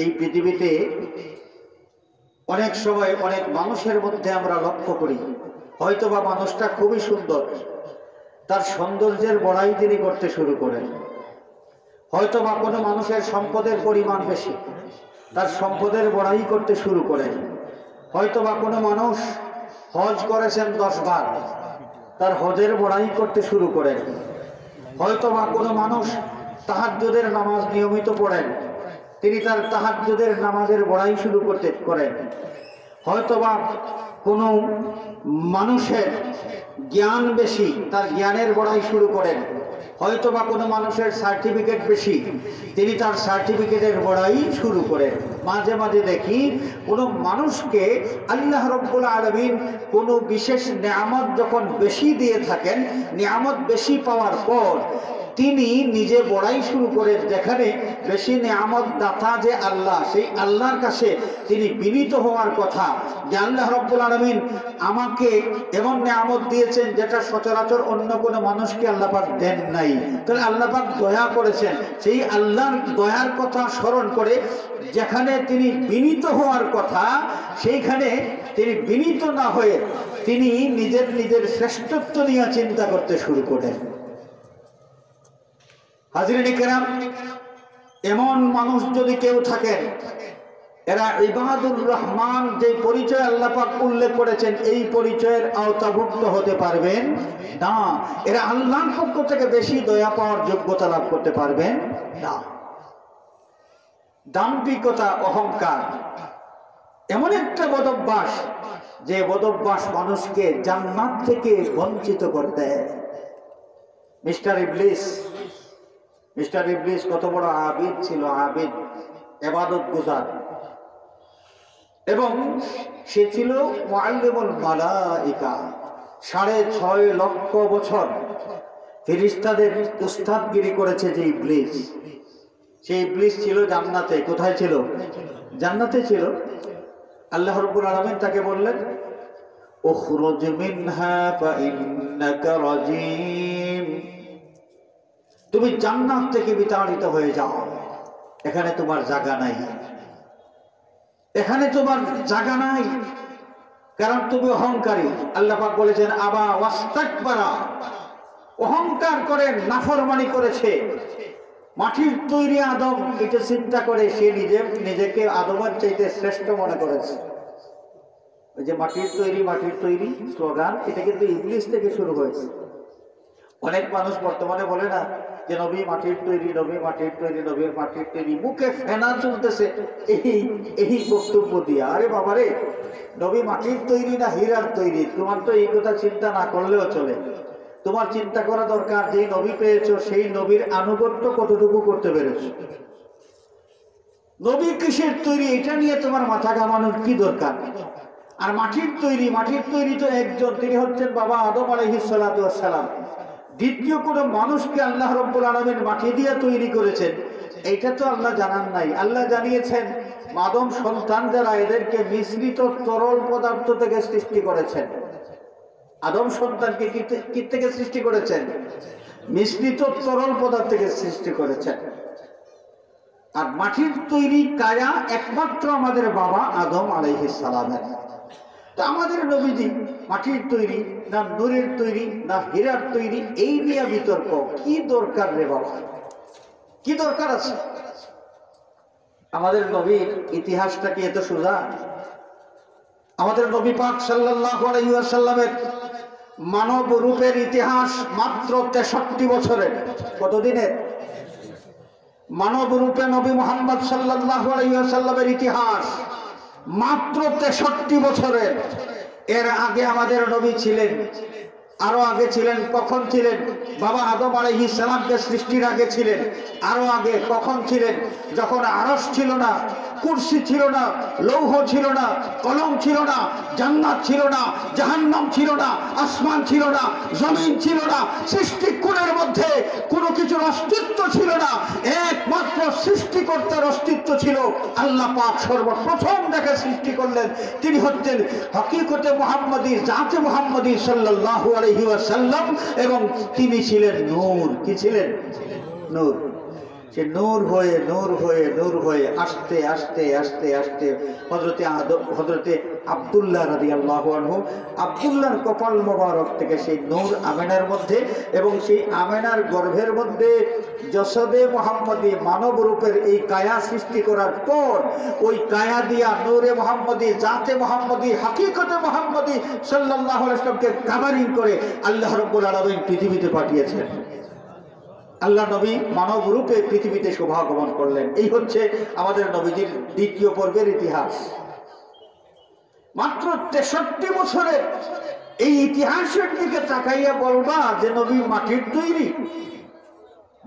এই পৃথিবীতে অনেক সময় অনেক মানুষের মধ্যে আমরা লক্ষ্য করি, হয়তোবা মানুষটা খুবই সুন্দর, তার সৌন্দর্যের বড়াই তিনি করতে শুরু করেন। হয়তোবা কোনো মানুষের সম্পদের পরিমাণ বেশি, তার সম্পদের বড়াই করতে শুরু করেন। হয়তোবা কোনো মানুষ হজ করেছেন 10 বার, তার হজের বড়াই করতে শুরু করেন। হয়তোবা কোনো মানুষ তাহাজ্জুদের নামাজ নিয়মিত পড়েন, তিনি তার তাহাজ্জুদের নামাজের বড়াই শুরু করেন। হয়তোবা কোনো মানুষের জ্ঞান বেশি, তার জ্ঞানের বড়াই শুরু করেন। হয়তোবা কোনো মানুষের সার্টিফিকেট বেশি, তিনি তার সার্টিফিকেটের বড়াই শুরু করেন। মাঝে মাঝে দেখি কোনো মানুষকে আল্লাহ রাব্বুল আলামিন কোনো বিশেষ নেয়ামত যখন বেশি দিয়ে থাকেন, নেয়ামত বেশি পাওয়ার পর তিনি নিজে বড়াই শুরু করেন। যেখানে বেশি নেয়ামত দাতা যে আল্লাহ, সেই আল্লাহর কাছে তিনি বিনীত হওয়ার কথা যে আল্লাহ রাব্বুল আলামিন আমাকে এমন নেয়ামত দিয়েছেন যেটা সচরাচর অন্য কোনো মানুষকে আল্লাহ পাক দেন নাই। তাহলে আল্লাহ পাক দয়া করেছেন, সেই আল্লাহর দয়ার কথা স্মরণ করে যেখানে তিনি বিনীত হওয়ার কথা, সেইখানে তিনি বিনীত না হয়ে তিনি নিজের শ্রেষ্ঠত্ব নিয়ে চিন্তা করতে শুরু করেন। হাজিরিন কিরাম, এমন মানুষ যদি কেউ থাকেন, এরা ইবাদুর রহমান যে পরিচয় আল্লাহ পাক উল্লেখ করেছেন, এই পরিচয়ের আওতাভুক্ত হতে পারবেন না। এরা আল্লাহর পক্ষ থেকে বেশি দয়া পাওয়ার যোগ্যতা লাভ করতে পারবেন না। দাম্ভিকতা, অহংকার এমন একটা বদভ্যাস, যে বদভ্যাস মানুষকে জান্নাত থেকে বঞ্চিত করে দেয়। মিস্টার ইবলিস কত বড় আবিদ ছিল, আবিদ, ইবাদত গুজার, এবং সে ছিল মুআল্লিমুল মালাইকা। 6.5 লক্ষ বছর ফেরেশতাদের উস্তাদগিরি করেছে যে ইবলিস, সেই ইবলিস ছিল জান্নাতে। কোথায় ছিল? জান্নাতে ছিল। আল্লাহ রাব্বুল আলামিন তাকে বললেন, উখরুজ মিনহা ফাইন্নাকা রাজিম, তুমি জান্নাত থেকে বিতাড়িত হয়ে যাও, এখানে তোমার জায়গা নাই, এখানে তোমার জায়গা নাই, কারণ তুমি অহংকারী। আল্লাহ পাক বলেছেন আবা ওয়াস্তাকবারা, অহংকার করে নাফরমানি করেছে। মাটির তৈরি আদম, এটা চিন্তা করে সে নিজেকে আদমের চাইতে শ্রেষ্ঠ মনে করেছে। ওই যে মাটির তৈরি স্লোগান, এটা কিন্তু ইবলিস থেকে শুরু হয়েছে। অনেক মানুষ বর্তমানে বলে না যে নবী মাটির তৈরি, নবী মাটির তৈরি, নবীর মাটির তৈরি, মুখে ফেনা চলতেছে এই বক্তব্য দিয়ে। আরে বাবারে, নবী মাটির তৈরি না হীরার তৈরি, তোমার তো এই কথা চিন্তা না করলেও চলে। তোমার চিন্তা করা দরকার, যে নবী পেয়েছো সেই নবীর আনুগত্য কতটুকু করতে পেরেছো। নবী কিসের তৈরি এটা নিয়ে তোমার মাথা ঘামানোর কি দরকার? আর মাটির তৈরি তো একজন, তিনি হচ্ছেন বাবা আদম আলাইহিস সালাতু ওয়াস সালাম। দ্বিতীয় কোনো মানুষকে আল্লাহ রাব্বুল আলামিন মাটি দিয়ে তৈরি করেছেন, এইটা তো আল্লাহ জানান নাই। আল্লাহ জানিয়েছেন আদম সন্তান যারা, এদেরকে মিশ্রিত তরল পদার্থ থেকে সৃষ্টি করেছেন। আদম সন্তানকে কি থেকে সৃষ্টি করেছেন? মিশ্রিত তরল পদার্থ থেকে সৃষ্টি করেছেন। আর মাটির তৈরি কায়া একমাত্র আমাদের বাবা আদম আলাইহিস সালামের। তো আমাদের নবীজি মাটির তৈরি না নূরের তৈরি না হীরার তৈরি, এই নিয়ে বিতর্ক কি দরকার রে বাবা? কি দরকার আছে? আমাদের নবীর ইতিহাসটা কি এত সোজা? আমাদের নবী পাক সাল্লাল্লাহু আলাইহি ওয়াসাল্লামের মানব রূপের ইতিহাস মাত্র 63 বছরের। কতদিনের? মানব রূপে নবী মুহাম্মদ সাল্লাল্লাহু আলাইহি ওয়াসাল্লামের ইতিহাস মাত্র 63 বছরের। এর আগে আমাদের নবী ছিলেন, আরো আগে ছিলেন। কখন ছিলেন? বাবা আদম আলাইহিস সালামকে সৃষ্টির আগে ছিলেন। আরো আগে কখন ছিলেন? যখন আরশ ছিল না, কুরসি ছিল না, লৌহ ছিল না, কলম ছিল না, জান্নাত ছিল না, জাহান্নাম ছিল না, আসমান ছিল না, জমিন ছিল না, সৃষ্টিকুলের মধ্যে কোনো কিছুর অস্তিত্ব ছিল না। একমাত্র সৃষ্টিকর্তার অস্তিত্ব ছিল। আল্লাহ পাক সর্বপ্রথম যাকে সৃষ্টি করলেন তিনি হচ্ছেন হকিকতে মুহাম্মদী, জাতে মুহাম্মদী সাল্লাল্লাহু আলাইহি ওয়াসাল্লাম, এবং তিনি ছিলেন নূর। কি ছিলেন? নূর। সে নূর হয়ে নূর হয়ে নূর হয়ে আস্তে আস্তে আস্তে আস্তে হযরতে আব্দুল্লাহ রাদিয়াল্লাহু আনহু, আব্দুল্লাহর কপাল মোবারক থেকে সেই নূর আমেনার মধ্যে, এবং সেই আমেনার গর্ভের মধ্যে জসদে মুহাম্মদী মানব রূপের এই কায়া সৃষ্টি করার পর ওই কায়া দিয়া নূরে মুহাম্মদী, জাতে মুহাম্মদী, হাকিকতে মুহাম্মদী সাল্লাল্লাহু আলাইহি ওয়াসাল্লামকে কাভারিং করে আল্লাহ রাব্বুল আলামিন পৃথিবীতে পাঠিয়েছেন। আল্লাহ নবী মানব রূপে পৃথিবীতে শুভাগমন করলেন। এই হচ্ছে আমাদের নবীজির দ্বিতীয় পর্বের ইতিহাস। মাত্র 63 বছরের এই ইতিহাসের দিকে তাকাইয়া বলবা যে নবী মাটির তৈরি,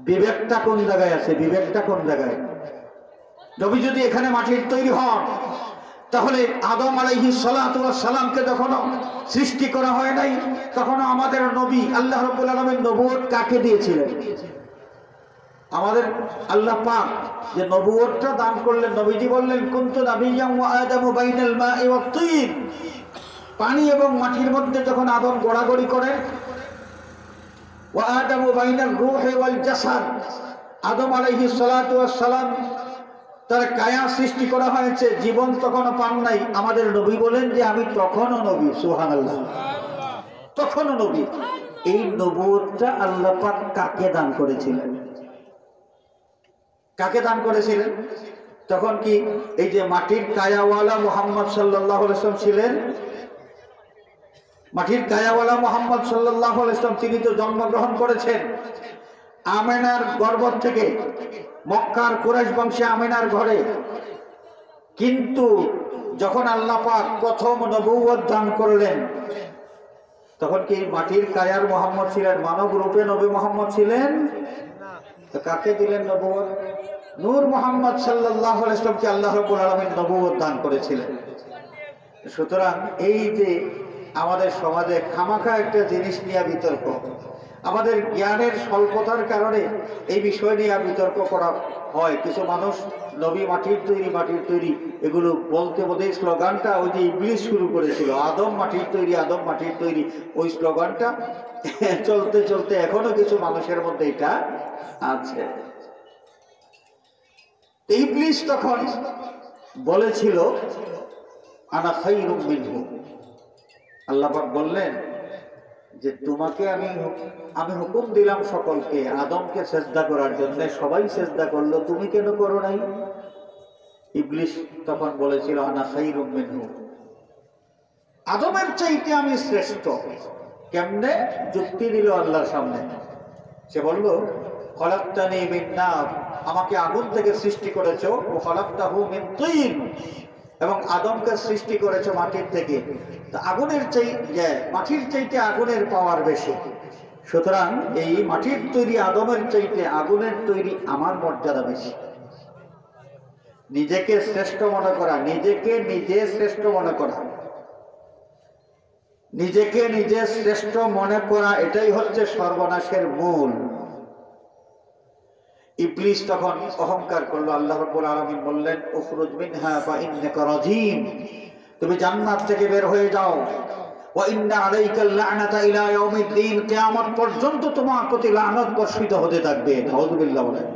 বিবেকটা কোন জায়গায় আছে? বিবেকটা কোন জায়গায়? নবী যদি এখানে মাটির তৈরি হন, তাহলে আদম আলাইহিস সালাতু ওয়াস সালামকে যখন সৃষ্টি করা হয় নাই, তখন আমাদের নবী আল্লাহ রাব্বুল আলামিন নবুয়ত কাকে দিয়েছিলেন? আমাদের আল্লাহ পাক যে নবুয়তটা দান করলেন, নবীজি বললেন কুনতু নাবিয়্যান ওয়া আদামু বাইনাল মা'i ওয়াত তিন। পানি এবং মাটির মধ্যে যখন আদম গড়াগড়ি করেন, ওয়া আদামু বাইনার রূহি ওয়াল জাসাদ, আদম আলাইহিস সালাতু ওয়াস সালাম তার কায়া সৃষ্টি করা হয়েছে, জীবন তখনও পান নাই। আমাদের নবী বলেন যে আমি তখনও নবী। সুবহানাল্লাহ, তখনও নবী। এই নবুয়তটা আল্লাহ পাক কাকে দান করেছিলেন? কাকে দান করেছিলেন? তখন কি এই যে মাটির কায়াওয়ালা মুহাম্মদ সাল্লাল্লাহু আলাইহি ওয়াসাল্লাম ছিলেন? মাটির কায়াওয়ালা মুহাম্মদ সাল্লাল্লাহু আলাইহি ওয়াসাল্লাম তিনি তো জন্মগ্রহণ করেছেন আমেনার গর্ভ থেকে, মক্কার কুরাইশ বংশে আমেনার ঘরে। কিন্তু যখন আল্লাহ পাক প্রথম নবুয়ত দান করলেন, তখন কি মাটির কায়ার মুহাম্মদ ছিলেন? মানব রূপে নবী মুহাম্মদ ছিলেন? তো কাকে দিলেন নবুয়ত? নূর মুহাম্মদ সাল্লাল্লাহু আলাইহি ওয়াসাল্লামকে আল্লাহ রাব্বুল আলামিন নবুয়ত দান করেছিলেন। সুতরাং এই যে আমাদের সমাজে খামাখা একটা জিনিস নিয়ে বিতর্ক, আমাদের জ্ঞানের স্বল্পতার কারণে এই বিষয় নিয়ে বিতর্ক করা হয়। কিছু মানুষ নবী মাটির তৈরি, মাটির তৈরি এগুলো বলতে বলতে স্লোগানটা ওই যে ইবলিস শুরু করেছিল, আদম মাটির তৈরি, আদম মাটির তৈরি, ওই স্লোগানটা চলতে চলতে এখনো কিছু মানুষের মধ্যে এটা আছে। ইবলিস তখন বলেছিল আনা খায়রুম মিনহু। আল্লাহ পাক বললেন যে তোমাকে আমি হুকুম দিলাম সকলকে আদমকে সেজদা করার জন্য, সবাই সেজদা করলো, তুমি কেন করো নাই? ইবলিস তখন বলেছিল আনা খায়রুম মিনহু, আদমের চাইতে আমি শ্রেষ্ঠ। কেমনে? যুক্তি দিল আল্লাহর সামনে। সে বলল খলাকতানি মিন নার, আমাকে আগুন থেকে সৃষ্টি করেছো, ও খলাকতাহু মিন তিন, এবং আদমকে সৃষ্টি করেছো মাটির থেকে। আগুনের মাটির চাইতে আগুনের পাওয়ার বেশি। সুতরাং এই মাটির তৈরি আদমের চাইতে আগুনের তৈরি আমার মর্যাদা বেশি। নিজেকে শ্রেষ্ঠ মনে করা, নিজেকে নিজে শ্রেষ্ঠ মনে করা, নিজেকে নিজে শ্রেষ্ঠ মনে করা, এটাই হচ্ছে সর্বনাশের মূল। ইবলিস তখন অহংকার করলো। আল্লাহ রাব্বুল আলামিন বললেন উখরুজ মিনহা ফাইন্নাকা রাজিম, তুমি জান্নাত থেকে বের হয়ে যাও। ওয়া ইন্না আলাইকাল লা'নাতা ইলা ইয়াউমিদ্দিন, কিয়ামত পর্যন্ত তোমার প্রতি লানত বর্ষিত হতে থাকবে। নাউযুবিল্লাহ বলেন।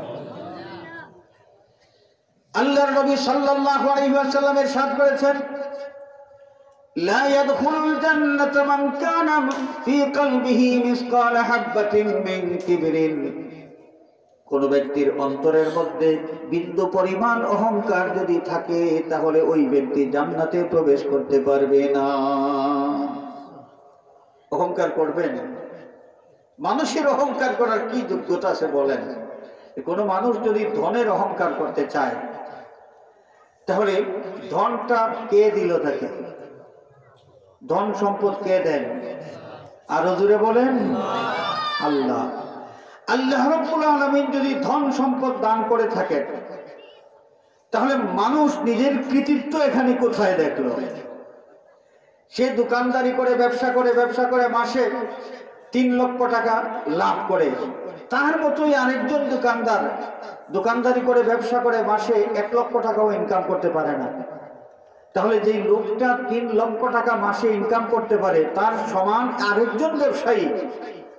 আল্লাহর নবী সাল্লাল্লাহু আলাইহি ওয়াসাল্লাম ইরশাদ করেছেন লা ইয়াদখুলুল জান্নাতা মান কানা ফি কলবিহি মিসকাল হাববাতিন মিন কিবরিন, কোন ব্যক্তির অন্তরের মধ্যে বিন্দু পরিমাণ অহংকার যদি থাকে তাহলে ওই ব্যক্তি জান্নাতে প্রবেশ করতে পারবে না। অহংকার করবেন? মানুষের অহংকার করার কি যোগ্যতা আছে বলেন? কোন মানুষ যদি ধনের অহংকার করতে চায়, তাহলে ধনটা কে দিল তাকে? ধন সম্পদ কে দেন? আরো জোরে বলেন আল্লাহ। আল্লাহ রাব্বুল আলামিন যদি ধন সম্পদ দান করে থাকেন, তাহলে মানুষ নিজের কৃতিত্ব এখানে কোথায় দেখলো? সে দোকানদারি করে ব্যবসা করে মাসে 3 লক্ষ টাকা লাভ করে, তার মতোই আরেকজন দোকানদারি করে ব্যবসা করে মাসে 1 লক্ষ টাকাও ইনকাম করতে পারে না। তাহলে যেই লোকটা 3 লক্ষ টাকা মাসে ইনকাম করতে পারে, তার সমান আরেকজন ব্যবসায়ী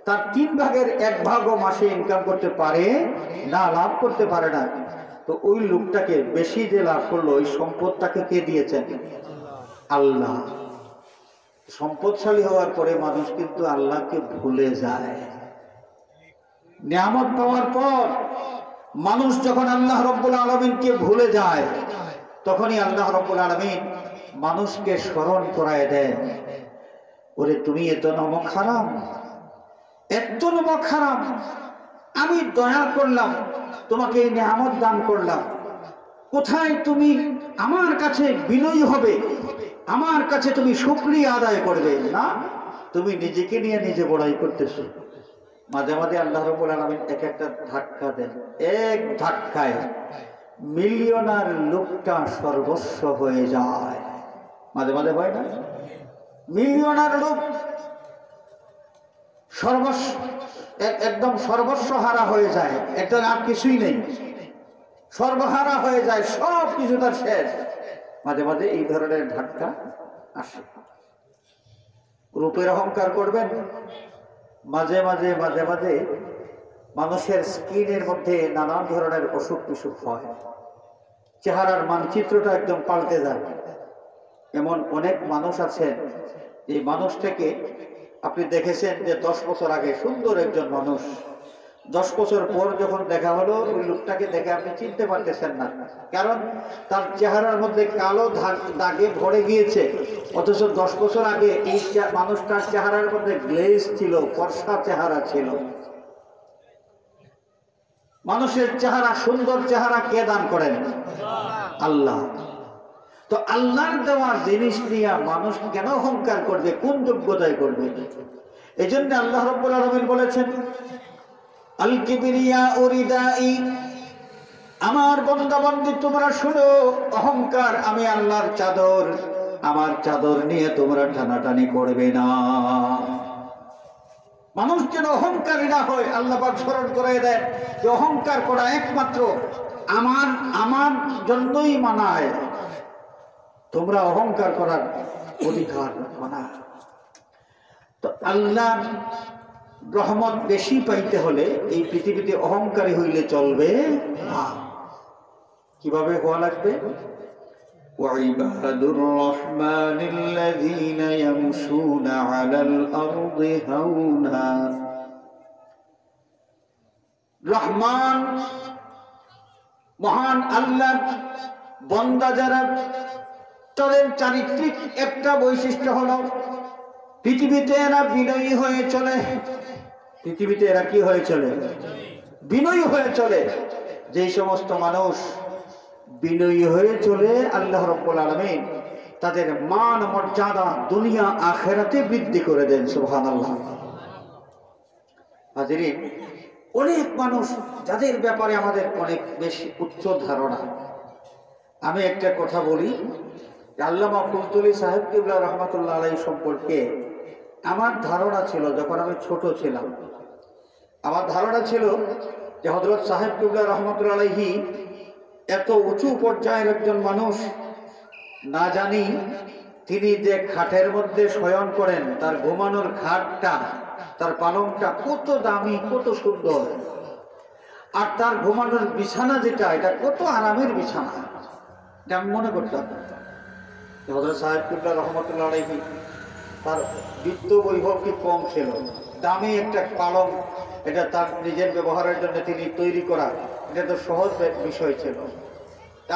তার 3 ভাগের 1 ভাগও মাসে ইনকাম করতে পারে না, লাভ করতে পারে না। তো ওই লোকটাকে বেশি যে লাভ করলো, ওই সম্পদটাকে কে দিয়েছেন? আল্লাহ। সম্পদশালী হওয়ার পরে মানুষ কিন্তু আল্লাহকে ভুলে যায়। নিয়ামত পাওয়ার পর মানুষ যখন আল্লাহ রব্বুল আলামিনকে ভুলে যায়, তখনই আল্লাহ রব্বুল আলামিন মানুষকে স্মরণ করায় দেন, ওরে তুমি এত নমক হারাম, এত নমক হারাম, আমি দয়া করলাম, তোমাকে এই নিয়ামত দান করলাম, কোথায় তুমি আমার কাছে বিনয়ী হবে, আমার কাছে তুমি শুকরিয়া আদায় করবে না, তুমি নিজেকে নিয়ে নিজে বড়াই করতেছো। মাঝে মাঝে আল্লাহ রাব্বুল আলামিন এক একটা ধাক্কা দেন, এক ধাক্কায় মিলিয়নার লোকটা সর্বস্ব হয়ে যায়। মাঝে মাঝে হয় না? মিলিয়নার লোক একদম সর্বস্ব হারা হয়ে যায়, একটা আর কিছুই নেই, সর্বহারা হয়ে যায়, সব কিছু তার শেষ। মাঝে মাঝে এই ধরনের ধাক্কা আসে। রূপের অহংকার করবেন, মাঝে মাঝে মাঝে মাঝে মানুষের স্কিনের মধ্যে নানান ধরনের অসুখ বিসুখ হয়, চেহারার মানচিত্রটা একদম পাল্টে যায়। এমন অনেক মানুষ আছেন, এই মানুষটাকে আপনি দেখেছেন যে 10 বছর আগে সুন্দর একজন মানুষ, 10 বছর পর যখন দেখা হলো, ওই লোকটাকে দেখে আপনি চিনতে পারতেছেন না, কারণ তার চেহারার মধ্যে কালো দাগে ভরে গিয়েছে। অথচ 10 বছর আগে এই মানুষটার চেহারার মধ্যে গ্লেজ ছিল, ফর্সা চেহারা ছিল। মানুষের চেহারা, সুন্দর চেহারা কে দান করেন? আল্লাহ। তো আল্লাহর দেওয়া জিনিস নিয়ে মানুষ কেন অহংকার করবে, কোন যোগ্যতায় করবে? এই জন্য আল্লাহ রাব্বুল আলামিন বলেছেন, আল কিবরিয়া উরিদাই, আমার বান্দা বান্দি তোমরা শুনো, অহংকার আমি আল্লাহর চাদর, আমার চাদর নিয়ে তোমরা টানাটানি করবে না। মানুষ যেন অহংকারী না হয়, আল্লাহ পাক স্মরণ করায় দেন যে অহংকার করা একমাত্র আমার জন্যই মানায়, তোমরা অহংকার করার অধিকার মানা। তো আল্লাহ রহমত বেশি পাইতে হলে এই পৃথিবীতে অহংকারী হইলে চলবে না। কিভাবে হওয়া লাগবে? ওয়াইবাদুর রহমানিল্লাযীনা ইয়ামশুনা আলাল আরদি হাওনা। রহমান মহান আল্লাহ বান্দা যারা, তাদের চারিত্রিক একটা বৈশিষ্ট্য হলো পৃথিবীতে এরা বিনয়ী হয়ে চলে। পৃথিবীতে এরা কি হয়ে চলে? বিনয়ী হয়ে চলে। যে সমস্ত মানুষ বিনয়ী হয়ে চলে, আল্লাহ রাব্বুল আলামিন তাদের মান মর্যাদা দুনিয়া আখিরাতে বৃদ্ধি করে দেন। সুবহানাল্লাহ। হাজিরিন, অনেক মানুষ যাদের ব্যাপারে আমাদের অনেক বেশি উচ্চ ধারণা। আমি একটা কথা বলি, আল্লামা কুলতুলি সাহেব কিবলা রহমাতুল্লাহ আলাইহি সম্পর্কে আমার ধারণা ছিল, যখন আমি ছোট ছিলাম, আমার ধারণা ছিল যে হযরত সাহেব কিবলা রহমাতুল্লাহ আলাইহি এত উঁচু পর্যায়ের একজন মানুষ, না জানি তিনি যে খাটের মধ্যে শয়ন করেন, তার ঘুমানোর খাটটা, তার পালংটা কত দামি, কত সুন্দর, আর তার ঘুমানোর বিছানা যেটা, এটা কত আরামের বিছানা। এটা আমি মনে করতাম হযরত সাহেব কিবলা রহমাতুল্লাহ আলাইহি তার বিত্ত বৈভব কি কম ছিল, দামি একটা পালং, এটা তার নিজের ব্যবহারের জন্য তিনি তৈরি করা, এটা তো সহজ বিষয় ছিল।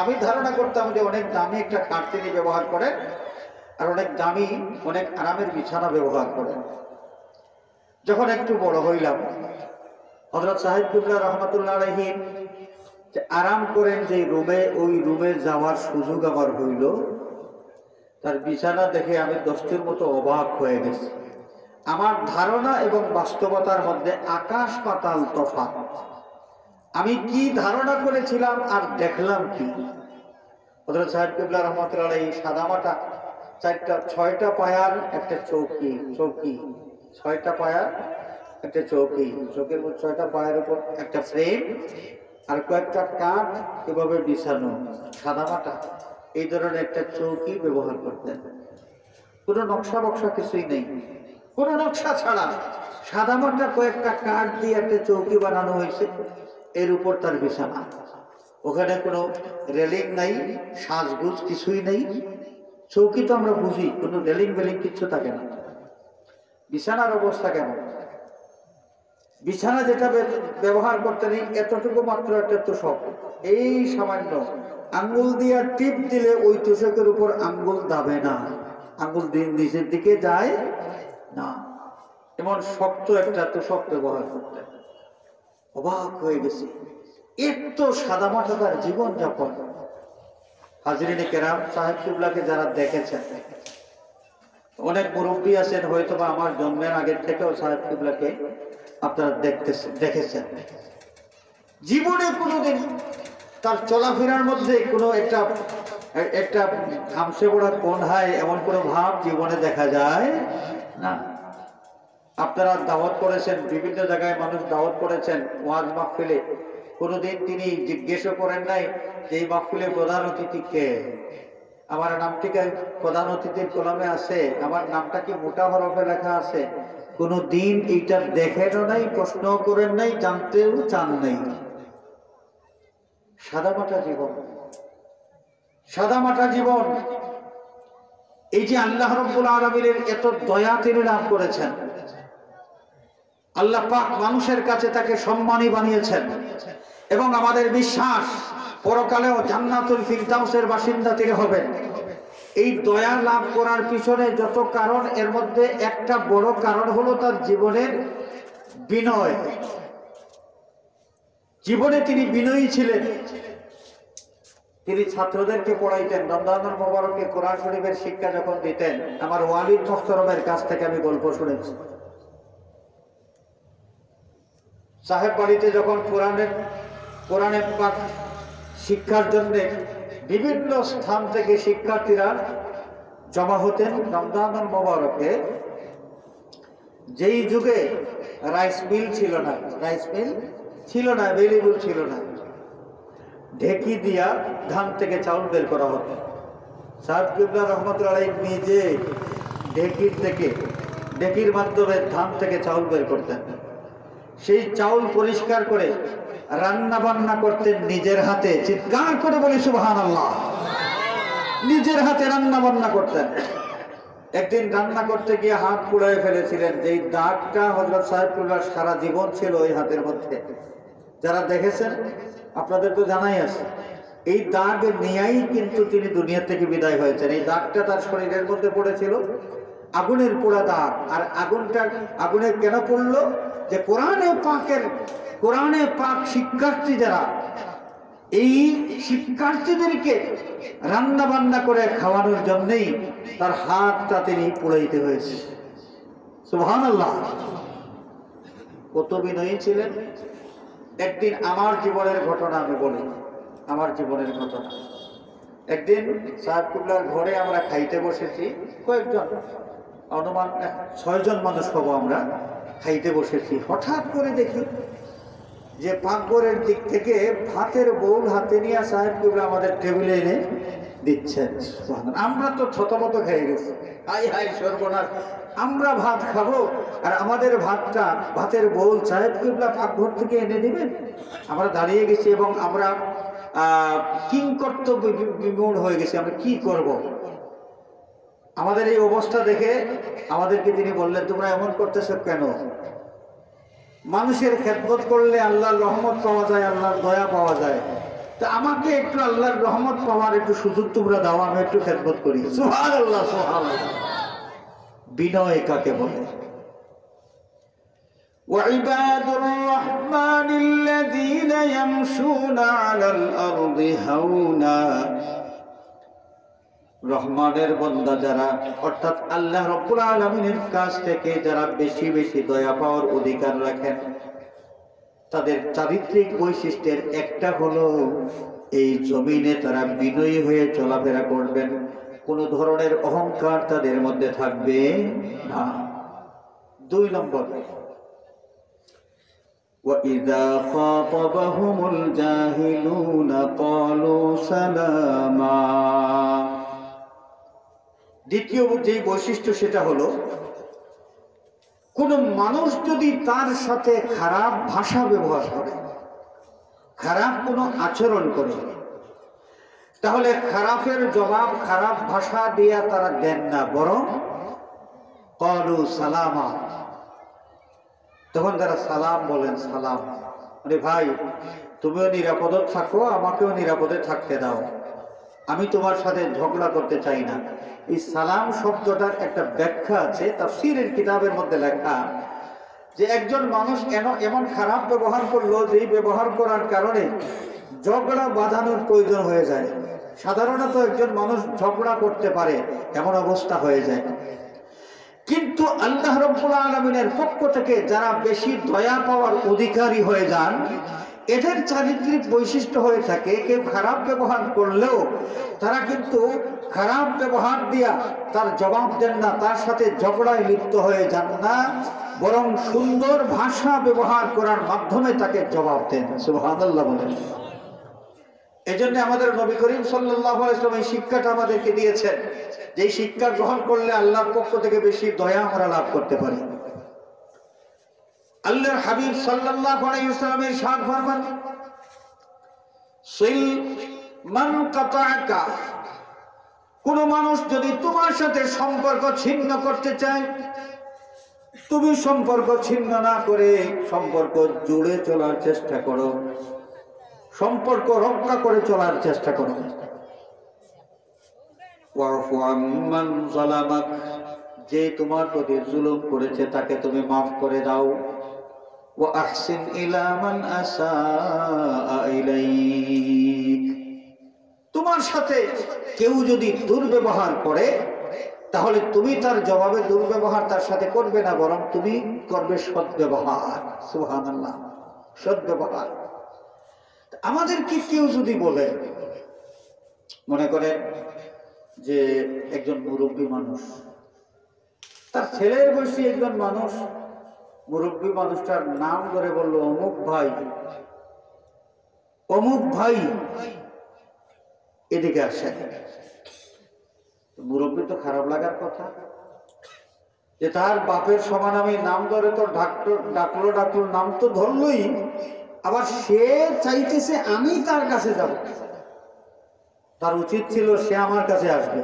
আমি ধারণা করতাম যে অনেক দামি একটা খাট তিনি ব্যবহার করেন, আর অনেক দামি, অনেক আরামের বিছানা ব্যবহার করেন। যখন একটু বড় হইলাম, হযরত সাহেব কিবলা রহমাতুল্লাহ আলাইহি যে আরাম করেন যে রুমে, ওই রুমে যাওয়ার সুযোগ আমার হইল। তার বিছানা দেখে আমি দস্তুর মতো অবাক হয়ে গেছি। আমার ধারণা এবং বাস্তবতার মধ্যে আকাশ পাতাল তফাৎ। আমি কি ধারণা করেছিলাম আর দেখলাম কি। হযরত সাহেব কিবলা রহমাতুল্লাহ আলাইহি সাদামাটা 6টা পায়ার একটা চৌকি, 6টা পায়ার একটা চৌকি, চৌকির মধ্যে 6টা পায়ের উপর একটা ফ্রেম আর কয়েকটা কাঠ এভাবে বিছানো, সাদামাটা এই ধরনের একটা চৌকি ব্যবহার করতেন। কোনো নকশা বক্সা কিছুই নেই, কোনো নকশা ছাড়া সাদামাটা কয়েকটা কাঠ দিয়ে একটা চৌকি বানানো হয়েছে, এর উপর তার বিছানা। ওখানে কোনো রেলিং নাই, সাজগুজ কিছুই নেই। চৌকি তো আমরা বুঝি, কোনো রেলিং বেলিং কিচ্ছু থাকে না। বিছানার অবস্থা কেমন? বিছানা যেটা ব্যবহার করতে নেই, এতটুকু মাত্র একটা তোষক, এই সামান্য আঙ্গুল দিয়ে টিপ দিলে ওই তোষকের উপর আঙ্গুল দাবে না, আঙ্গুল নিচের দিকে যায় না, এমন শক্ত একটা তোষক ব্যবহার করতে। অবাক হয়ে গেছে, এত সাদামাটা তার জীবন যাপন। হাজরিনে কেরাম, সাহেব কিবলাকে যারা দেখেছেন, অনেক মুরব্বী আছেন হয়তো বা আমার জন্মের আগের থেকেও সাহেব কিবলাকে আপনারা দেখেছেন। জীবনে কোনোদিন তার চলাফেরার মধ্যে কোনো একটা ঘামসে পড়া কোন হয় এমন কোনো ভাব জীবনে দেখা যায় না। আপনারা দাওয়াত করেছেন, বিভিন্ন জায়গায় মানুষ দাওয়াত করেছেন ওয়াজ মাহফিলে, কোনোদিন তিনি জিজ্ঞেসও করেন নাই যে এই মাহফিলে প্রধান অতিথি কে, আমার নামটি প্রধান অতিথির কলমে আছে, আমার নামটা কি মোটা হরফে লেখা আছে। কোনো দিন এইটা দেখেনও নাই, প্রশ্ন করেন নাই, জানতেও চান নাই। সাদামাটা জীবন, সাদামাটা জীবন। এই যে আল্লাহ রাব্বুল আলামিনের এত দয়া তিনি লাভ করেছেন, আল্লাহ পাক মানুষের কাছে তাকে সম্মানী বানিয়েছেন, এবং আমাদের বিশ্বাস পরকালেও জান্নাতুল ফিরদাউসের বাসিন্দা তিনি হবেন। এই দয়া লাভ করার পিছনে যত কারণ, এর মধ্যে একটা বড় কারণ হলো তার জীবনের বিনয়। জীবনে তিনি বিনয়ী ছিলেন। তিনি ছাত্রদেরকে পড়াইতেন, রমজানুল মুবারকে কোরআন শরীফের শিক্ষা যখন দিতেন, আমার ওয়ালিদ মোহতরমের কাছ থেকে আমি গল্প শুনেছি। সাহেব বাড়িতে যখন কোরআনের পাঠ শিক্ষার জন্য বিভিন্ন স্থান থেকে শিক্ষার্থীরা জমা হতেন, রমজানুল মুবারকে যেই যুগে রাইস মিল ছিল না, অ্যাভেলেবল ছিল না, ঢেকি দিয়া ধান থেকে চাউল বের করা হতো। সাহেব কিবলা রহমতুল্লাহ আলাইহি নিজে ঢেকির মাধ্যমে ধান থেকে চাউল বের করতেন। সেই চাউল পরিষ্কার করে রান্না বান্না করতেন নিজের হাতে, চিৎকার করে বলি সুবহানাল্লাহ। নিজের হাতে রান্না বান্না করতেন। একদিন রান্না করতে গিয়ে হাত পুড়িয়ে ফেলেছিলেন, যেই দাগটা হযরত সাহেব কিবলার সারা জীবন ছিল ওই হাতের মধ্যে। যারা দেখেছেন আপনাদের তো জানাই আছে, এই দাগ নিয়েই কিন্তু তিনি দুনিয়া থেকে বিদায় হয়েছেন। এই দাগটা তার শরীরের মধ্যে পড়েছিল, আগুনের পোড়া দাগ। আর আগুনের কেন পড়লো? যে কোরআনে পাক শিক্ষার্থী যারা, এই শিক্ষার্থীদেরকে রান্না বান্না করে খাওয়ানোর জন্যই তার হাতটা তিনি পুড়াইতে হয়েছে। সুবহানাল্লাহ, কত বিনয়ী ছিলেন। একদিন আমার জীবনের ঘটনা আমি বলি, আমার জীবনের ঘটনা। একদিন সাহেব কিবলার ঘরে আমরা খাইতে বসেছি, কয়েকজন, অনুমান 6 জন মানুষ হবো আমরা, খাইতে বসেছি। হঠাৎ করে দেখি যে পাকঘরের দিক থেকে ভাতের বোল হাতে নিয়ে সাহেব কিবলা আমাদের টেবিলে এনে দিচ্ছেন। আমরা তো থতমত খেয়ে গেছি, হাই হাই সর্বনাশ, আমরা ভাত খাবো আর আমাদের ভাতের বোল সাহেব কিবলা পাকঘর থেকে এনে দিবেন। আমরা দাঁড়িয়ে গেছি এবং আমরা কিংকর্তব্য বিমূঢ় হয়ে গেছি, আমরা কি করব। আমাদের এই অবস্থা দেখে আমাদেরকে তিনি বললেন, তোমরা এমন করতেছ কেন? মানুষের খেদমত করলে আল্লাহর রহমত পাওয়া যায়, আল্লাহর দয়া পাওয়া যায়। তো আমাকে একটু আল্লাহর রহমত পাওয়ার একটু সুযোগ তোমরা দাও, আমি একটু খেদমত করি। সুবহানাল্লাহ, সুবহানাল্লাহ। বিনয় কাকে বলে? ওয়াইবাদুর রাহমানিল্লাযীনা ইয়ামশুনা আলাল আরদি হাওনা। রহমানের বান্দা যারা, অর্থাৎ আল্লাহ রাব্বুল আলামিনের কাছ থেকে যারা বেশি বেশি দয়া পাওয়ার অধিকার রাখেন, তাদের চারিত্রিক বৈশিষ্ট্যের একটা হলো এই জমিনে তারা বিনয়ী হয়ে চলাফেরা করবেন, কোনো ধরনের অহংকার তাদের মধ্যে থাকবে না। 2 নম্বর, وَإِذَا خَاطَبَهُمُ الْجَاهِلُونَ قَالُوا سَلَامًا। দ্বিতীয় যেই বৈশিষ্ট্য সেটা হলো কোন মানুষ যদি তার সাথে খারাপ ভাষা ব্যবহার করে, খারাপ কোনো আচরণ করে, তাহলে খারাপের জবাব খারাপ ভাষা দিয়া তারা দেন না, বরং ক্বালু সালামা, তখন তারা সালাম বলেন। সালাম মানে ভাই তুমিও নিরাপদে থাকো, আমাকেও নিরাপদে থাকতে দাও, আমি তোমার সাথে ঝগড়া করতে চাই না। এই সালাম শব্দটার একটা ব্যাখ্যা আছে তাফসীরের কিতাবের মধ্যে লেখা, যে একজন মানুষ এমন খারাপ ব্যবহার করলো যে ব্যবহার করার কারণে ঝগড়া বাঁধানোর প্রয়োজন হয়ে যায়। সাধারণত একজন মানুষ ঝগড়া করতে পারে, এমন অবস্থা হয়ে যায়। কিন্তু আল্লাহ রাব্বুল আলামিনের পক্ষ থেকে যারা বেশি দয়া পাওয়ার অধিকারী হয়ে যান, এদের চারিত্রিক বৈশিষ্ট্য হয়ে থাকে, কেউ খারাপ ব্যবহার করলেও তারা কিন্তু খারাপ ব্যবহার দিয়া তার জবাব দেন না, তার সাথে ঝগড়ায় লিপ্ত হয়ে যান না, বরং সুন্দর ভাষা ব্যবহার করার মাধ্যমে তাকে জবাব দেন। সুবহানাল্লাহ বলেন। এজন্য আমাদের নবী করিম সাল্লাল্লাহু আলাইহি ওয়াসাল্লাম এই শিক্ষাটা আমাদেরকে দিয়েছেন, যে শিক্ষা গ্রহণ করলে আল্লাহর পক্ষ থেকে বেশি দয়া আমরা লাভ করতে পারি। আল্লাহর হাবিব সাল্লাল্লাহু আলাইহি ওয়াসাল্লাম ইরশাদ ফরমান, সিল মান কাতাআকা, কোন মানুষ যদি তোমার সাথে সম্পর্ক ছিন্ন করতে চায়, তুমি সম্পর্ক ছিন্ন না করে সম্পর্ক জুড়ে চলার চেষ্টা করো, সম্পর্ক রক্ষা করে চলার চেষ্টা করো। ওয়াফু আম্মান যালামাক, যে তোমার প্রতি জুলুম করেছে তাকে তুমি মাফ করে দাও। ওয়া আহসিন ইলা মান আসাআ ইলাইক, তোমার সাথে কেউ যদি দুর্ব্যবহার করে তাহলে তুমি তার জবাবে দুর্ব্যবহার তার সাথে করবে না, বরং তুমি করবে সদ্ব্যবহার। সুবহানাল্লাহ, সদ্ব্যবহার। আমাদেরকে কেউ যদি বলে, মনে করে যে একজন মুরব্বী মানুষ, তার ছেলের বয়সী একজন মানুষ মুরব্বী মানুষটার নাম ধরে বলল, অমুক ভাই, অমুক ভাই, এদিকে আসে। মুরব্বী তো খারাপ লাগার কথা, যে তার বাপের সমান আমি নাম ধরে তো ডাকলো, নাম তো ধরলই, আবার সে চাইতেছে আমি তার কাছে যাব। তার উচিত ছিল সে আমার কাছে আসবে,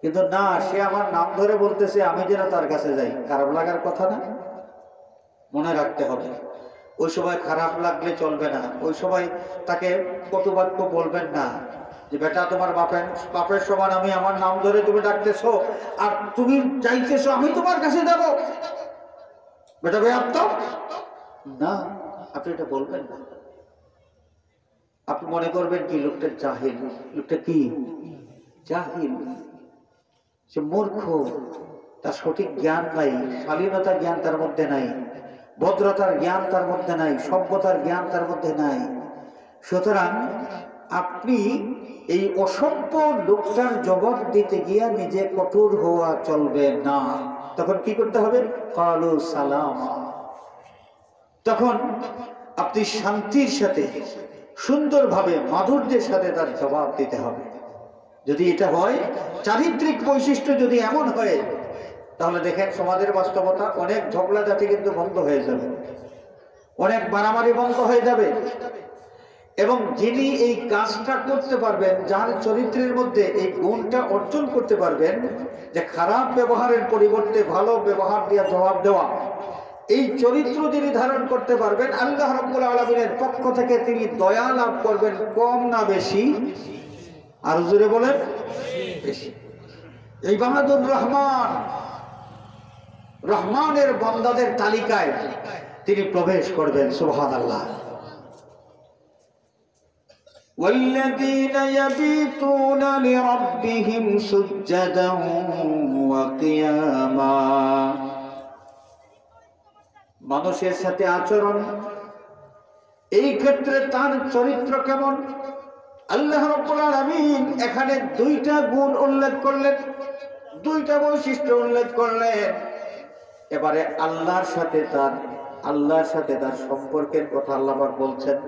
কিন্তু না, সে আমার নাম ধরে বলতেছে আমি যেন তার কাছে যাই। খারাপ লাগার কথা না? মনে রাখতে হবে, ওই সময় খারাপ লাগলে চলবে না। ওই সময় তাকে কটুবাক্য বলবেন না, যে বেটা তোমার বাপের সমান আমি, আমার নাম ধরে তুমি ডাকতেছো আর তুমি চাইতেছো আমি তোমার কাছে যাব, বেটা বেয়াদব। না, আপনি এটা বলবেন না। আপনি মনে করবেন কি লোকটা জাহিল, লোকটা কি জাহিল, সে মূর্খ, তার সঠিক জ্ঞান নাই, শালীনতার জ্ঞান তার মধ্যে নাই, ভদ্রতার জ্ঞান তার মধ্যে নাই, সভ্যতার জ্ঞান তার মধ্যে নাই। সুতরাং আপনি এই অসভ্য লোকটার জবাব দিতে গিয়া নিজে কঠোর হওয়া চলবে না। তখন কি করতে হবে? ক্বালু সালামা, তখন আপনি শান্তির সাথে সুন্দরভাবে মাধুর্যের সাথে তার জবাব দিতে হবে। যদি এটা হয়, চারিত্রিক বৈশিষ্ট্য যদি এমন হয়, তাহলে দেখেন সমাজের বাস্তবতা, অনেক ঝগড়াঝাটি কিন্তু বন্ধ হয়ে যাবে, অনেক মারামারি বন্ধ হয়ে যাবে। এবং যিনি এই কাজটা করতে পারবেন, যার চরিত্রের মধ্যে এই গুণটা অর্জন করতে পারবেন, যে খারাপ ব্যবহারের পরিবর্তে ভালো ব্যবহার দিয়ে জবাব দেওয়া, এই চরিত্র যিনি ধারণ করতে পারবেন, আল্লাহ রাব্বুল আলামিনের পক্ষ থেকে তিনি দয়া লাভ করবেন। কম না বেশি? আর জোরে বলেন, বেশি। এই বাহাদুর রহমান, রহমানের বান্দাদের তালিকায় তিনি প্রবেশ করবেন। সুবহানাল্লাহ। والذين يبيتون لربهم سجدا وقياما, মানুষের সাথে আচরণ, এই ক্ষেত্রে তার চরিত্র কেমন? আল্লাহ রাব্বুল আলামিন এখানে দুইটা গুণ উল্লেখ করলেন, দুইটা বৈশিষ্ট্য উল্লেখ করলেন। এবারে আল্লাহর সাথে তার সম্পর্কের কথা আল্লাহ পাক বলছেন,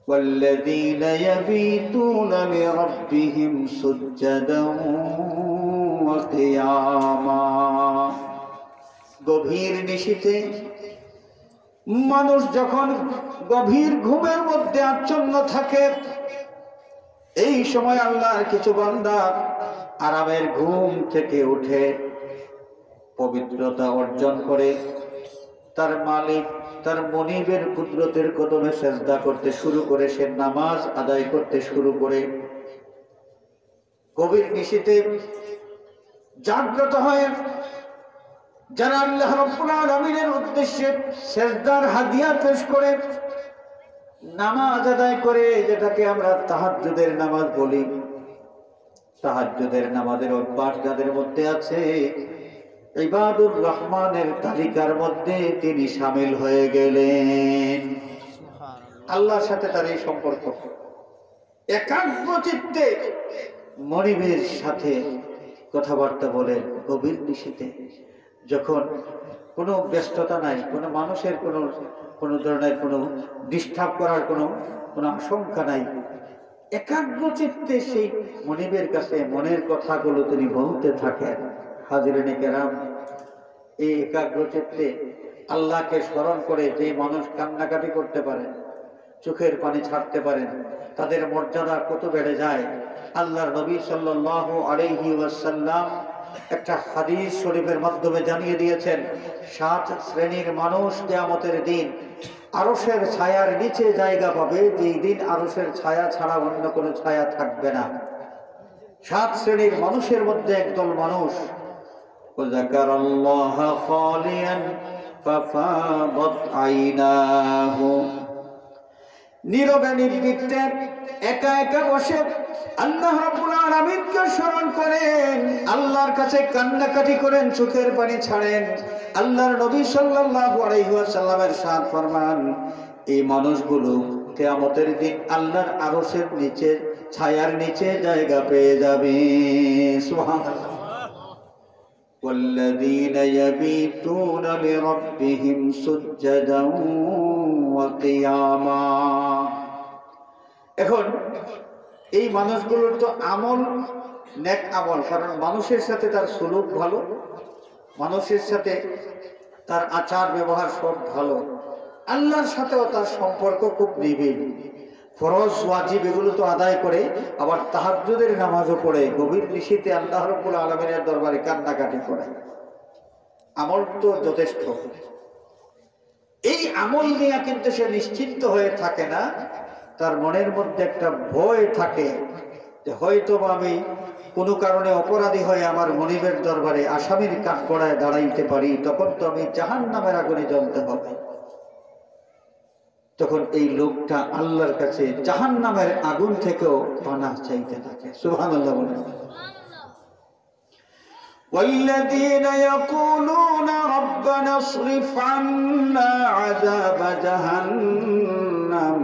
والذين يبيتون لربهم سجدا وقياما, গভীর নিশীথে মানুষ যখন গভীর ঘুমের মধ্যে আচ্ছন্ন থাকে, এই সময় আল্লাহর কিছু বান্দা আরামের ঘুম থেকে উঠে পবিত্রতা অর্জন করে তার মালিক তার মনিবের কুদরতের কদমে সেজদা করতে শুরু করে, সে নামাজ আদায় করতে শুরু করে, গভীর নিশীথে জাগ্রত হয়। যারা আল্লাহ রাব্বুল আলামিনের উদ্দেশ্যে সেজদার হাদিয়া পেশ করে নামাজ আদায় করে, যেটাকে আমরা তাহাজ্জুদের নামাজ বলি, তাহাজ্জুদের নামাজের অভ্যাস যাদের মধ্যে আছে, ইবাদুর রহমানের তালিকার মধ্যে তিনি শামিল হয়ে গেলেন। আল্লাহর সাথে তার এই সম্পর্ক, একাগ্র চিত্তে মনিবের সাথে কথাবার্তা বলেন গভীর নিশীথে, যখন কোনো ব্যস্ততা নাই, কোনো মানুষের কোনো ধরনের কোনো ডিস্টার্ব করার কোনো আশঙ্কা নাই, একাগ্র চিত্তে সেই মনিবের কাছে মনের কথাগুলো তিনি বলতে থাকেন। হাজিরিনে কেরাম, এই একাগ্র চিত্তে আল্লাহকে স্মরণ করে যে মানুষ কান্নাকাটি করতে পারেন, চোখের পানি ছাড়তে পারেন, তাদের মর্যাদা কত বেড়ে যায়। আল্লাহর নবী সাল্লাল্লাহু আলাইহি ওয়াসাল্লাম একটা হাদিস শরীফের মাধ্যমে জানিয়ে দিয়েছেন, 7 শ্রেণীর মানুষ কিয়ামতের দিন আরশের ছায়ার নিচে জায়গা পাবে, যেই দিন আরশের ছায়া ছাড়া অন্য কোনো ছায়া থাকবে না। 7 শ্রেণীর মানুষের মধ্যে একদল মানুষ, যাকারাল্লাহা খালিয়ান ফাফাদাত আইনাহু, নীরবে নির্বিঘ্নে একা একা বসে আল্লাহ রাব্বুল আলামিনকে স্মরণ করেন, আল্লাহর কাছে কান্নাকাটি করেন, চোখের পানি ছাড়েন। আল্লাহর নবী সাল্লাল্লাহু আলাইহি ওয়াসাল্লামের সাথ ফরমান, এই মানুষগুলো কিয়ামতের দিন আল্লাহর আরশের নিচে ছায়ার নিচে জায়গা পেয়ে যাবে। সুবহানাল্লাহ। ওয়াল্লাযীনা ইয়াবীতুনা লিরাব্বিহিম সুজদান ওয়া কিয়ামা। এখন এই মানুষগুলোর তো আমল নেক আমল, কারণ মানুষের সাথে তার সুলুক ভালো, মানুষের সাথে তার আচার ব্যবহার সব ভালো, আল্লাহর সাথেও তার সম্পর্ক খুব নিবিড়। ফরজ ওয়াজিব এগুলো তো আদায় করে, আবার তাহাজ্জুদের নামাজও পড়ে, গভীর নিশীথে আল্লাহ রাব্বুল আলামিনের দরবারে কান্নাকাটি করে। আমল তো যথেষ্ট। এই আমল নিয়ে কিন্তু সে নিশ্চিন্ত হয়ে থাকে না, তার মনের মধ্যে একটা ভয় থাকে যে হয়তো আমি কোনো কারণে অপরাধী হয়ে আমার মনিবের দরবারে আসামির কাঠগড়ায় দাঁড়াইতে পারি, তখন তো আমি জাহান্নামের আগুনে জ্বলতে হবে। তখন এই লোকটা আল্লাহর কাছে জাহান্নামের আগুন থেকেও পানাহ চাইতে থাকে। সুবহানাল্লাহ বলেন। والذين يقولون ربنا اصرف عنا عذاب جهنم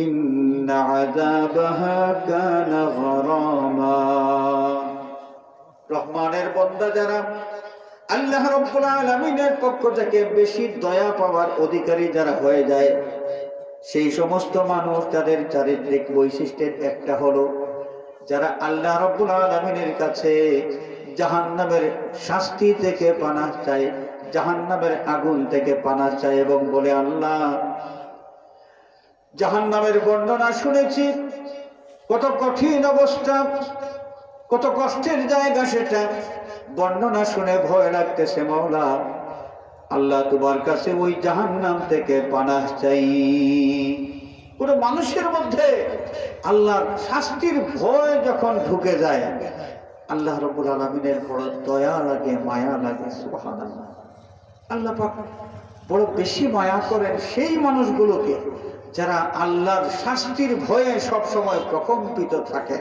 إن عذابها كان غراما। রহমানের বান্দা যারা আল্লাহ রাব্বুল আলামিনের পক্ষ থেকে বেশি দয়া পাওয়ার অধিকারী যারা হয়ে যায়, সেই সমস্ত মানুষ যাদের চারিত্রিক বৈশিষ্ট্যের একটা হলো, যারা আল্লাহ রাব্বুল আলামিনের কাছে জাহান্নামের শাস্তি থেকে পানাহ চায়, জাহান্নামের আগুন থেকে পানাহ চায় এবং বলে, আল্লাহ জাহান্নামের বর্ণনা শুনেছি, কত কঠিন অবস্থা, কত কষ্টের জায়গা, সেটা বর্ণনা শুনে ভয় লাগতেছে। মাওলা, আল্লাহ তোমার কাছে ওই জাহান্নাম থেকে পানাহ চাই। পুরো মানুষের মধ্যে আল্লাহর শাস্তির ভয় যখন ঢুকে যায়, আল্লাহ রাব্বুল আলামিনের বড় দয়া লাগে, মায়া লাগে। সুবহানাল্লাহ। আল্লাহ পাক বড় বেশি মায়া করেন সেই মানুষগুলোকে যারা আল্লাহর শাস্তির ভয়ে সব সময় প্রকম্পিত থাকে।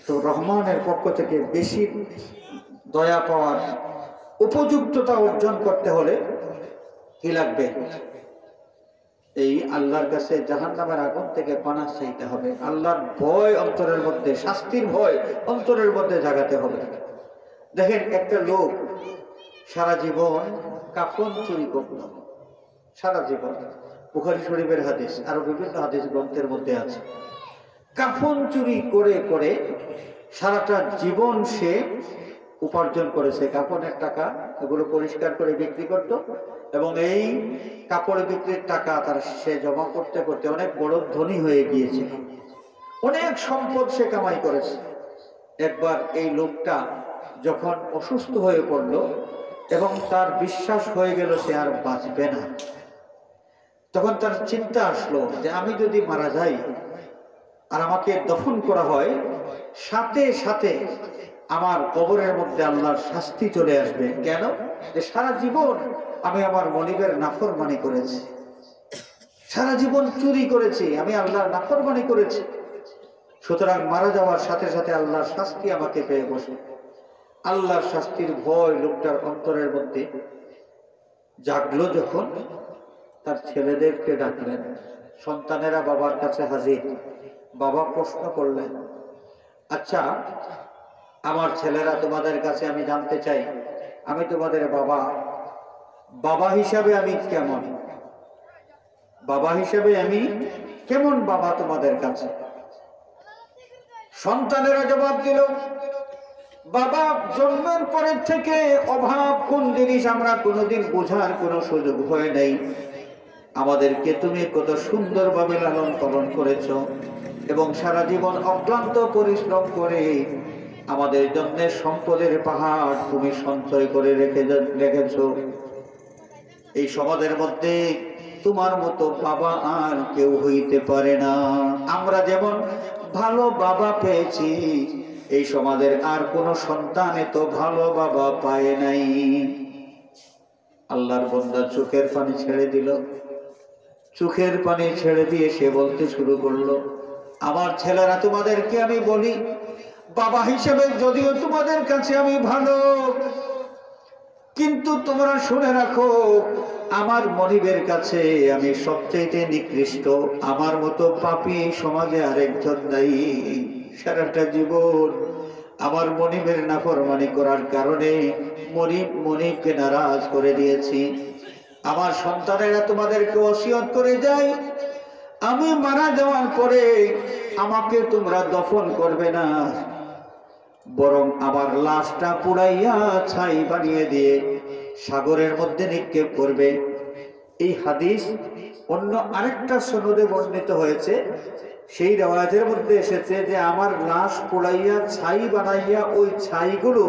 তো রহমানের পক্ষ থেকে বেশি দয়া পাওয়ার উপযুক্ততা অর্জন করতে হলে কি লাগবে? এই আল্লাহর কাছে জাহান্নামের আগুন থেকে পানাহ চাইতে হবে। আল্লাহর ভয় অন্তরের মধ্যে, শাস্তির ভয় অন্তরের মধ্যে জাগাতে হবে। দেখেন, একটা লোক সারা জীবন কাফন চুরি করল, সারা জীবন, বুখারী শরীফের হাদিস, আরো বিভিন্ন হাদিস গ্রন্থের মধ্যে আছে। কাফন চুরি করে করে সারাটা জীবন সে উপার্জন করেছে, কাপড়ের টাকা, এগুলো পরিষ্কার করে বিক্রি করত এবং এই কাপড় বিক্রির টাকা তার সে জমা করতে করতে অনেক বড় ধনী হয়ে গিয়েছে, অনেক সম্পদ সে কামাই করেছে। একবার এই লোকটা যখন অসুস্থ হয়ে পড়ল এবং তার বিশ্বাস হয়ে গেল সে আর বাঁচবে না, তখন তার চিন্তা আসলো যে আমি যদি মারা যাই আর আমাকে দফন করা হয়, সাথে সাথে আমার কবরের মধ্যে আল্লাহর শাস্তি চলে আসবে। কেন? যে সারা জীবন আমি আমার মনিবের নাফরমানি করেছি, সারা জীবন চুরি করেছি, আমি আল্লাহর নাফরমানি করেছি, সুতরাং মারা যাওয়ার সাথে সাথে আল্লাহর শাস্তি আমাকে পেয়ে বসে। আল্লাহর শাস্তির ভয় লোকটার অন্তরের মধ্যে জাগলো যখন তার ছেলেদেরকে ডাকলেন। সন্তানেরা বাবার কাছে হাজির। বাবা প্রশ্ন করলেন, আচ্ছা আমার ছেলেরা, তোমাদের কাছে আমি জানতে চাই, আমি তোমাদের বাবা, বাবা হিসাবে আমি কেমন, বাবা হিসাবে আমি কেমন বাবা তোমাদের কাছে? সন্তানেরা জবাব দিল, বাবা জন্মের পরের থেকে অভাব কোন জিনিস আমরা কোনোদিন বোঝার কোনো সুযোগ হয় নাই। আমাদেরকে তুমি কত সুন্দরভাবে লালন পালন করেছো এবং সারা জীবন অক্লান্ত পরিশ্রম করে আমাদের জন্য সম্পদের পাহাড় তুমি সঞ্চয় করে রেখেছো। এই সমাজের মধ্যে তোমার মতো বাবা আর কেউ হইতে পারে না। আমরা যেমন ভালো বাবা পেয়েছি, এই সমাজের আর কোনো সন্তান এত ভালো বাবা পায় নাই। আল্লাহর বান্দা চোখের পানি ছেড়ে দিল। চোখের পানি ছেড়ে দিয়ে সে বলতে শুরু করলো, আমার ছেলেরা, তোমাদেরকে আমি বলি, বাবা হিসেবে যদিও তোমাদের কাছে আমি ভালো, কিন্তু তোমরা শুনে রাখো, আমার মনিবের কাছে আমি সবচেয়ে নিকৃষ্ট। আমার মতো পাপী সমাজে আরেকজন নাই। সারাটা জীবন আমার মনিবের নাফরমানি করার কারণে মনিবকে নারাজ করে দিয়েছি। আমার সন্তানেরা তোমাদেরকে ওসিয়ত করে যায়, আমি মারা যাওয়ার পরে আমাকে তোমরা দফন করবে না, বরং আমার লাশটা পুড়াইয়া ছাই বানিয়ে দিয়ে সাগরের মধ্যে নিক্ষেপ করবে। এই হাদিস অন্য আরেকটা সনদে বর্ণিত হয়েছে। সেই রিওয়ায়াতের মধ্যে এসেছে যে আমার লাশ পোড়াইয়া ছাই বানাইয়া ওই ছাইগুলো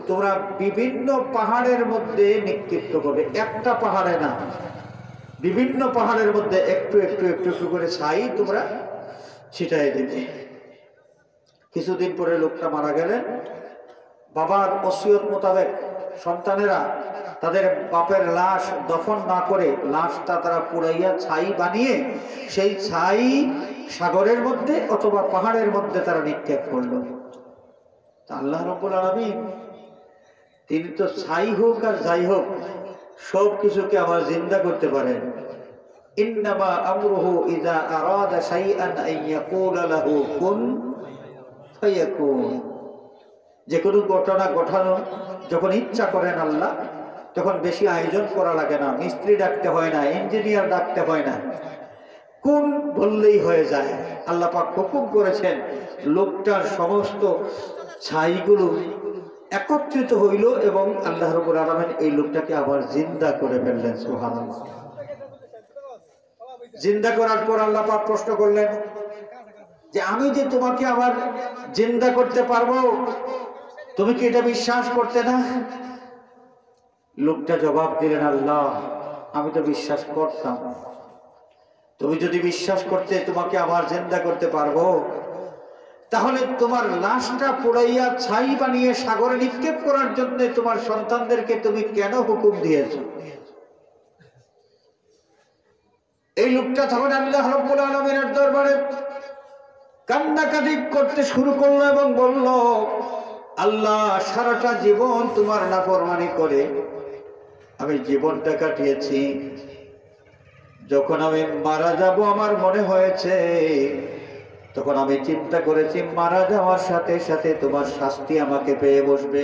তোমরা বিভিন্ন পাহাড়ের মধ্যে নিক্ষিপ্ত করবে। একটা পাহাড়ে না, বিভিন্ন পাহাড়ের মধ্যে একটু একটু একটু একটু করে ছাই তোমরা ছিটাই দেবে। কিছুদিন পরে লোকটা মারা গেলেন। বাবার ওসিয়ত মোতাবেক সন্তানেরা তাদের বাপের লাশ দফন না করে লাশটা তারা পুড়াইয়া ছাই বানিয়ে সেই ছাই সাগরের মধ্যে অথবা পাহাড়ের মধ্যে তারা নিক্ষেপ করলো। আল্লাহ রাব্বুল আলামিন তিনি তো ছাই হোক আর যাই হোক সব কিছুকে আবার জিন্দা করতে পারেন। ইন্নামা আমরুহু ইযা আরাদা শাইআন আন ইয়াকুলা লাহু কুন ফায়াকুন। যে কোনো ঘটনা ঘটানো যখন ইচ্ছা করেন আল্লাহ, তখন বেশি আয়োজন করা লাগে না, মিস্ত্রি ডাকতে হয় না, ইঞ্জিনিয়ার ডাকতে হয় না, কোন বললেই হয়ে যায়। আল্লাহ পাক হুকুম করেছেন, লোকটার সমস্ত ছাইগুলো একত্রিত হইল এবং আল্লাহ রাব্বুল আলামিন এই লোকটাকে আবার জিন্দা করে ফেললেন। সুবহানাল্লাহ। জিন্দা করার পর আল্লাহ পাক প্রশ্ন করলেন যে আমি যে তোমাকে আবার জিন্দা করতে পারবো, তুমি কি এটা বিশ্বাস করতে না? লোকটা জবাব দিলেন, আল্লাহ আমি তো বিশ্বাস করতাম। তুমি যদি বিশ্বাস করতে তোমাকে আবার জিন্দা করতে পারবো, তাহলে তোমার লাশটা পোড়াইয়া ছাই বানিয়ে সাগরে নিক্ষেপ করার জন্য তোমার সন্তানদেরকে তুমি কেন হুকুম দিয়েছো? এই লোকটা তখন আল্লাহ রাব্বুল আলামিনের দরবারে কান্নাকাটি করতে শুরু করলো এবং বলল, আল্লাহ সারাটা জীবন তোমার নাফরমানি করে আমি জীবনটা কাটিয়েছি। যখন আমি মারা যাব আমার মনে হয়েছে, তখন আমি চিন্তা করেছি মারা যাওয়ার সাথে সাথে তোমার শাস্তি আমাকে পেয়ে বসবে।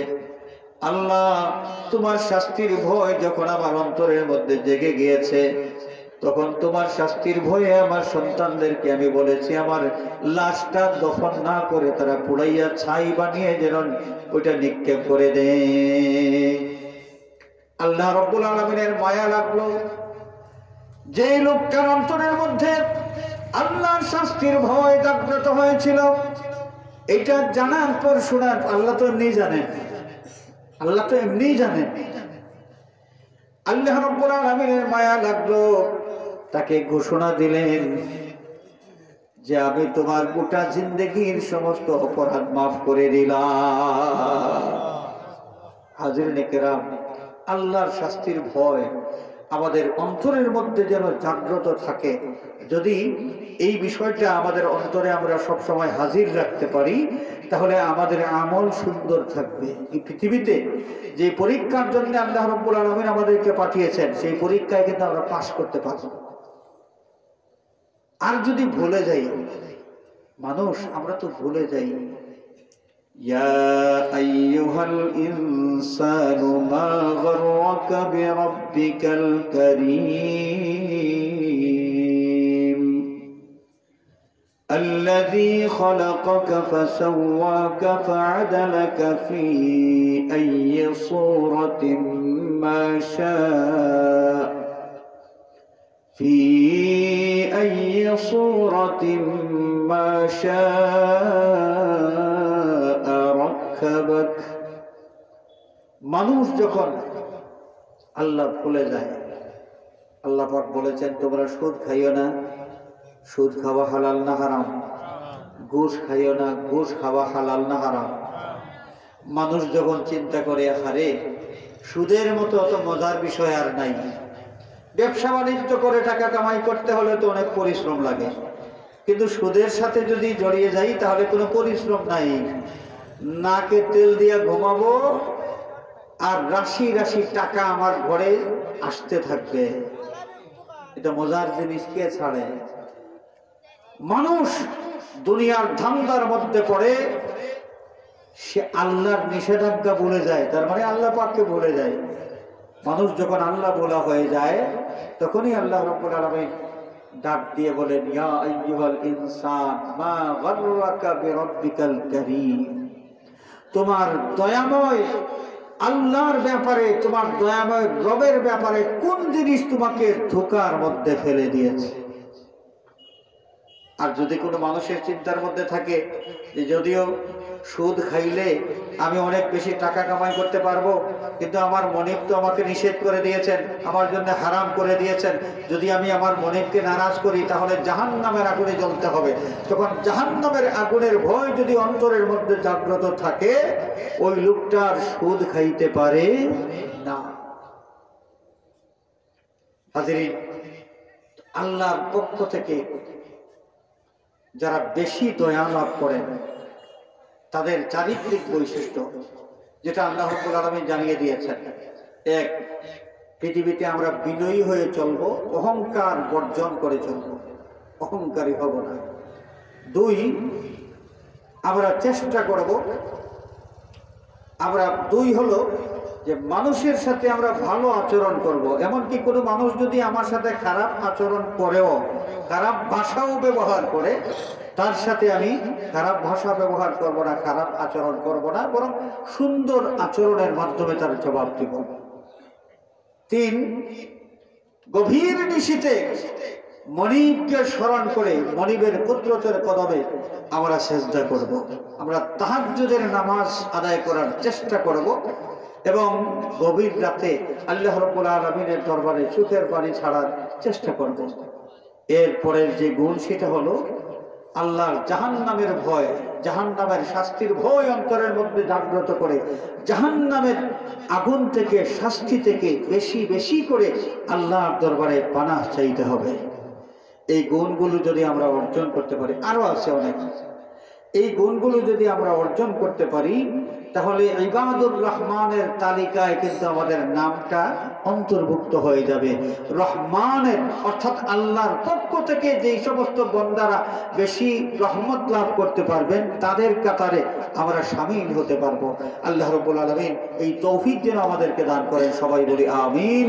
আল্লাহ তোমার শাস্তির ভয় যখন আমার অন্তরের মধ্যে জেগে গিয়েছে, তখন তোমার শাস্তির ভয়ে আমার সন্তানদেরকে আমি বলেছি আমার লাশটা দফন না করে তারা পুড়াইয়া ছাই বানিয়ে যেন ওইটা নিক্ষেপ করে দে। আল্লাহ রাব্বুল আলামিনের মায়া লাগলো। যে লোকটার অন্তরের মধ্যে আল্লাহর শাস্তির ভয় জাগ্রত হয়েছিল, এটা জানার পর শোনার, আল্লাহ তো এমনি জানেন, আল্লাহ তো এমনি জানেন। আল্লাহ রাব্বুল আলামিনের মায়া লাগলো, তাকে ঘোষণা দিলেন যে আমি তোমার গোটা জিন্দেগির সমস্ত অপরাধ মাফ করে দিলাম। হাজিরিনে কেরাম, আল্লাহর শাস্তির ভয় আমাদের অন্তরের মধ্যে যেন জাগ্রত থাকে। যদি এই বিষয়টা আমাদের অন্তরে আমরা সব সময় হাজির রাখতে পারি, তাহলে আমাদের আমল সুন্দর থাকবে। এই পৃথিবীতে যে পরীক্ষার জন্য আল্লাহ রাব্বুল আলামিন আমাদেরকে পাঠিয়েছেন, সেই পরীক্ষায় কিন্তু আমরা পাস করতে পারব। আর যদি ভুলে যাই, মানুষ আমরা তো ভুলে যাই। ইয়া আইয়ুহাল ইনসানু মা গাররাকা বিরাব্বিকাল কারীম الذي خلقك فسواك فعدلك في أي صورة ما شاء في أي صورة ما شاء ركبك। মানুষ যখন আল্লাহ ভুলে যায়, আল্লাহ পাক বলেছেন তোমরা সুদ খাইও না, সুদ খাওয়া হালাল না হারাম। ঘুষ খাইও না, ঘুষ খাওয়া হালাল না হারাম। মানুষ যখন চিন্তা করে হারে সুদের মতো অত মজার বিষয় আর নাই, ব্যবসা বাণিজ্য করে টাকা কামাই করতে হলে তো অনেক পরিশ্রম লাগে, কিন্তু সুদের সাথে যদি জড়িয়ে যাই তাহলে কোনো পরিশ্রম নাই। নাকে তেল দিয়ে ঘুমাবো আর রাশি রাশি টাকা আমার ঘরে আসতে থাকবে। এটা মজার জিনিস কে ছাড়ে? মানুষ দুনিয়ার ধান্দার মধ্যে পড়ে, সে আল্লাহর নিষেধাজ্ঞা ভুলে যায়, তার মানে আল্লাহ পাককে ভুলে যায়। মানুষ যখন আল্লাহ বলা হয়ে যায়, তখনই আল্লাহ রাব্বুল আলামিন ডাক দিয়ে বলেন ইয়া আইয়ুহাল ইনসান মা গাররাকা বিরাব্বিকাল কারীম। তোমার দয়াময় আল্লাহর ব্যাপারে, তোমার দয়াময় রবের ব্যাপারে কোন জিনিস তোমাকে ধোঁকার মধ্যে ফেলে দিয়েছে? আর যদি কোনো মানুষের চিন্তার মধ্যে থাকে যে যদিও সুদ খাইলে আমি অনেক বেশি টাকা কামাই করতে পারবো, কিন্তু আমার মনিব তো আমাকে নিষেধ করে দিয়েছেন, আমার জন্য হারাম করে দিয়েছেন, যদি আমি আমার মনিবকে নারাজ করি তাহলে জাহান্নামের আগুনে জ্বলতে হবে। তখন জাহান্নামের আগুনের ভয় যদি অন্তরের মধ্যে জাগ্রত থাকে, ওই লোকটার সুদ খাইতে পারে না। হাজিরিন, আল্লাহর পক্ষ থেকে যারা বেশি দয়া লাভ করেন তাদের চারিত্রিক বৈশিষ্ট্য, যেটা আল্লাহ রাব্বুল আলামিন জানিয়ে দিয়েছেন। এক, পৃথিবীতে আমরা বিনয়ী হয়ে চলবো, অহংকার বর্জন করে চলবো, অহংকারী হব না। দুই, আমরা চেষ্টা করব, দুই হলো যে মানুষের সাথে আমরা ভালো আচরণ করব। এমনকি কোনো মানুষ যদি আমার সাথে খারাপ আচরণ করেও, খারাপ ভাষাও ব্যবহার করে, তার সাথে আমি খারাপ ভাষা ব্যবহার করব না, খারাপ আচরণ করব না, বরং সুন্দর আচরণের মাধ্যমে তার জবাব দিব। তিন, গভীর নিশীথে মনিবকে স্মরণ করে মনিবের কুদরতের কদমে আমরা সেজদা করব, আমরা তাহাজ্জুদের নামাজ আদায় করার চেষ্টা করব এবং গভীর রাতে আল্লাহ রাব্বুল আলামিনের দরবারে চোখের পানি ছাড়ার চেষ্টা করব। এরপরের যে গুণ সেটা হলো আল্লাহর জাহান্নামের ভয়, জাহান্নামের শাস্তির ভয় অন্তরের মধ্যে জাগ্রত করে জাহান্নামের আগুন থেকে, শাস্তি থেকে বেশি বেশি করে আল্লাহর দরবারে পানাহ চাইতে হবে। এই গুণগুলো যদি আমরা অর্জন করতে পারি, আরো আছে অনেক, এই গুণগুলো যদি আমরা অর্জন করতে পারি তাহলে ইবাদুর রহমানের তালিকায় কিন্তু আমাদের নামটা অন্তর্ভুক্ত হয়ে যাবে। রহমানের অর্থাৎ আল্লাহর পক্ষ থেকে যেই সমস্ত বান্দারা বেশি রহমত লাভ করতে পারবেন তাদের কাতারে আমরা শামিল হতে পারবো। আল্লাহ রাব্বুল আলামিন এই তৌফিক যেন আমাদেরকে দান করেন, সবাই বলি আমিন।